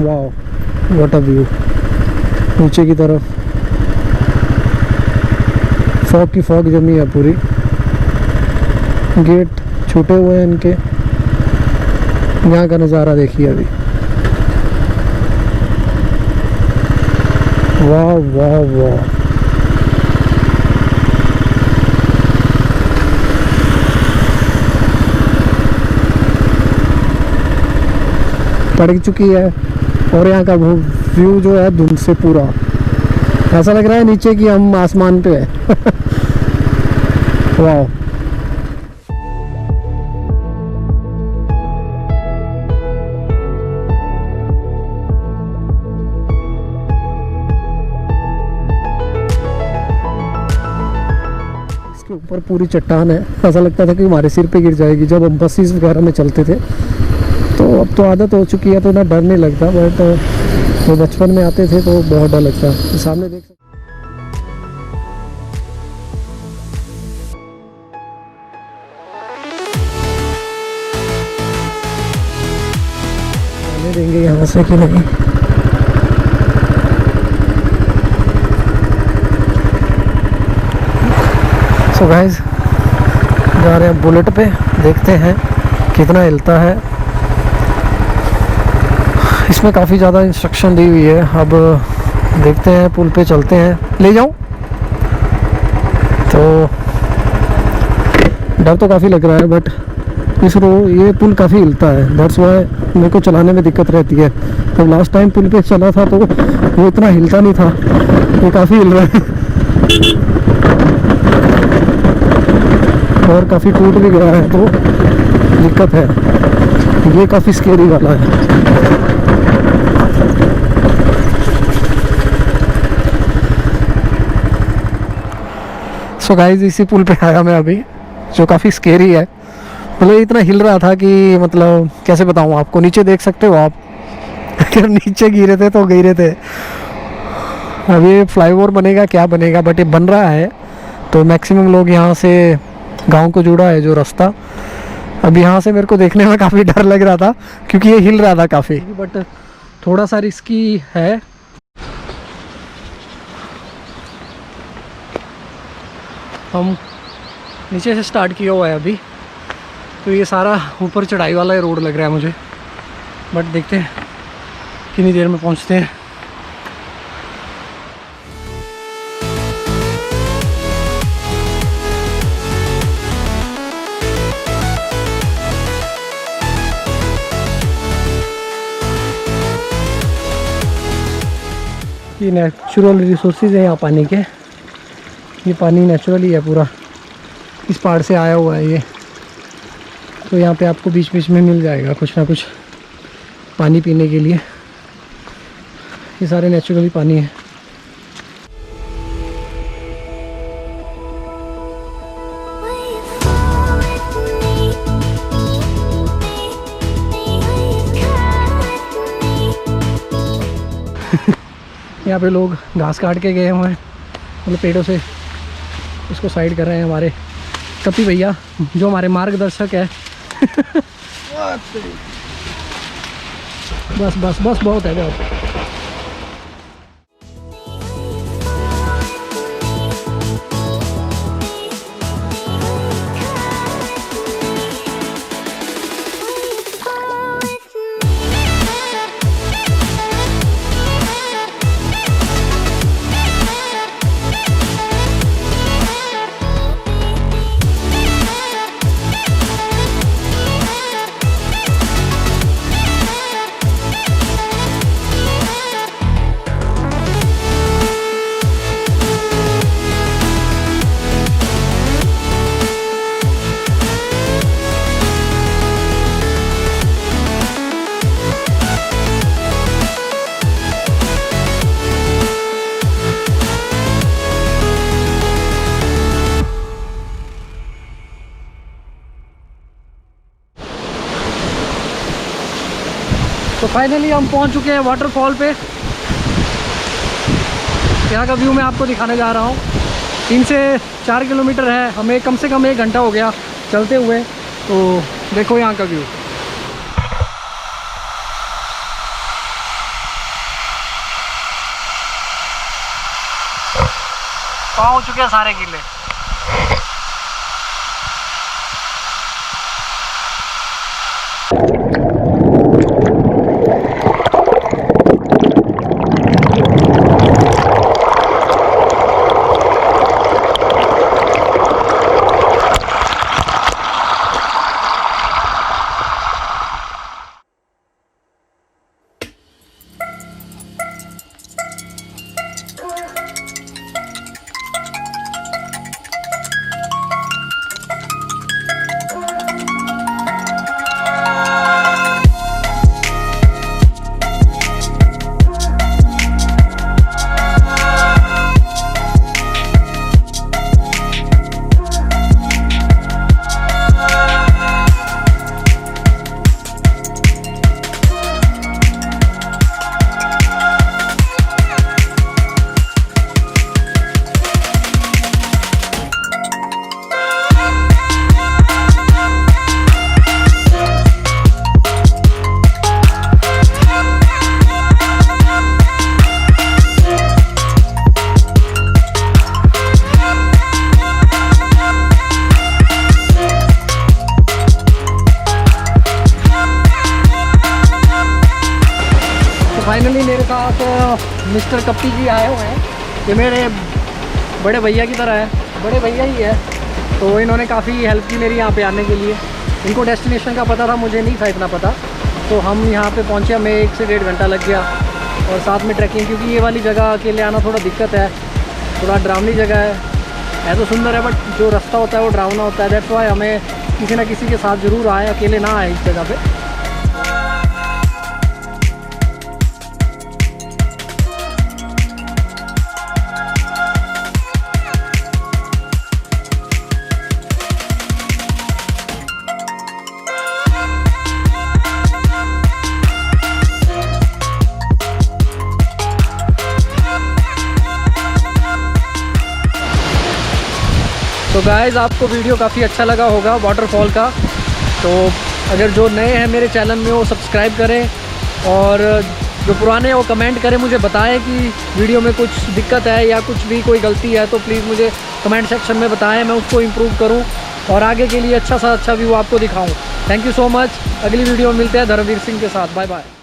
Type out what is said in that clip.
वाह what a view. नीचे की तरफ फॉग की फॉग जमी है पूरी। गेट छूटे हुए हैं इनके। यहाँ का नज़ारा देखिए अभी। वाह वाह वाह। पड़ चुकी है और यहाँ का व्यू जो है धुंध से पूरा ऐसा लग रहा है नीचे की हम आसमान पे है। वाह। इसके ऊपर पूरी चट्टान है। ऐसा लगता था कि हमारे सिर पे गिर जाएगी जब हम बसेस वगैरह में चलते थे। तो अब तो आदत हो चुकी है तो ना डर नहीं लगता, बट वो बचपन में आते थे तो बहुत डर लगता है। सामने देख सकते देंगे यहाँ से कि नहीं। सो गाइस जा रहे हैं बुलेट पे, देखते हैं कितना हिलता है। इसमें काफ़ी ज़्यादा इंस्ट्रक्शन दी हुई है। अब देखते हैं, पुल पे चलते हैं। ले जाऊं तो डर तो काफ़ी लग रहा है, बट ये पुल काफ़ी हिलता है। दैट्स व्हाई मेरे को चलाने में दिक्कत रहती है। जब लास्ट टाइम पुल पे चला था तो वो इतना हिलता नहीं था, ये काफ़ी हिल रहा है और काफ़ी टूट भी गया है तो दिक्कत है। ये काफ़ी स्केरी वाला है। सो गाइस इसी पुल पे आया मैं अभी, जो काफ़ी स्केरी है। मतलब इतना हिल रहा था कि मतलब कैसे बताऊँ आपको। नीचे देख सकते हो आप। अगर नीचे गिरे थे तो गिरे थे। अब ये फ्लाईओवर बनेगा क्या बनेगा, बट ये बन रहा है तो मैक्सिमम लोग यहाँ से गांव को जुड़ा है जो रास्ता। अब यहाँ से मेरे को देखने में काफ़ी डर लग रहा था क्योंकि ये हिल रहा था काफ़ी, बट थोड़ा सा रिस्की है। हम नीचे से स्टार्ट किया हुआ है अभी, तो ये सारा ऊपर चढ़ाई वाला ही रोड लग रहा है मुझे, बट देखते हैं कितनी देर में पहुंचते हैं। ये नेचुरल रिसोर्सेज है यहाँ पानी के। ये पानी नेचुरली है पूरा, इस पहाड़ से आया हुआ है ये। तो यहाँ पे आपको बीच बीच में मिल जाएगा कुछ ना कुछ पानी पीने के लिए। ये सारे नेचुरली पानी है। यहाँ पे लोग घास काट के गए हुए हैं, मतलब पेड़ों से इसको साइड कर रहे हैं हमारे कपी भैया जो हमारे मार्गदर्शक है। बस बस बस बहुत है बहुत। तो फाइनली हम पहुंच चुके हैं वाटरफॉल पे। यहाँ का व्यू मैं आपको दिखाने जा रहा हूँ। 3 से 4 किलोमीटर है, हमें कम से कम 1 घंटा हो गया चलते हुए। तो देखो यहाँ का व्यू। पाँव हो चुके हैं सारे गीले। फाइनली मेरे साथ मिस्टर कप्पी जी आए हुए हैं। ये मेरे बड़े भैया की तरह है, बड़े भैया ही है। तो इन्होंने काफ़ी हेल्प की मेरी यहाँ पे आने के लिए। इनको डेस्टिनेशन का पता था, मुझे नहीं था इतना पता। तो हम यहाँ पे पहुँचे, हमें 1 से 1.5 घंटा लग गया। और साथ में ट्रैकिंग, क्योंकि ये वाली जगह अकेले आना थोड़ा दिक्कत है, थोड़ा डरावनी जगह है तो सुंदर है, बट जो रास्ता होता है वो डरावना होता है। दैट्स वाई हमें किसी ना किसी के साथ ज़रूर आए, अकेले ना आए इस जगह पे। तो गाइज़ आपको वीडियो काफ़ी अच्छा लगा होगा वाटरफॉल का। तो अगर जो नए हैं मेरे चैनल में वो सब्सक्राइब करें, और जो पुराने वो कमेंट करें, मुझे बताएं कि वीडियो में कुछ दिक्कत है या कुछ भी कोई गलती है तो प्लीज़ मुझे कमेंट सेक्शन में बताएं, मैं उसको इम्प्रूव करूं और आगे के लिए अच्छा सा अच्छा व्यू आपको दिखाऊं। Thank you so much. अगली वीडियो में मिलते हैं धर्मवीर सिंह के साथ। Bye bye.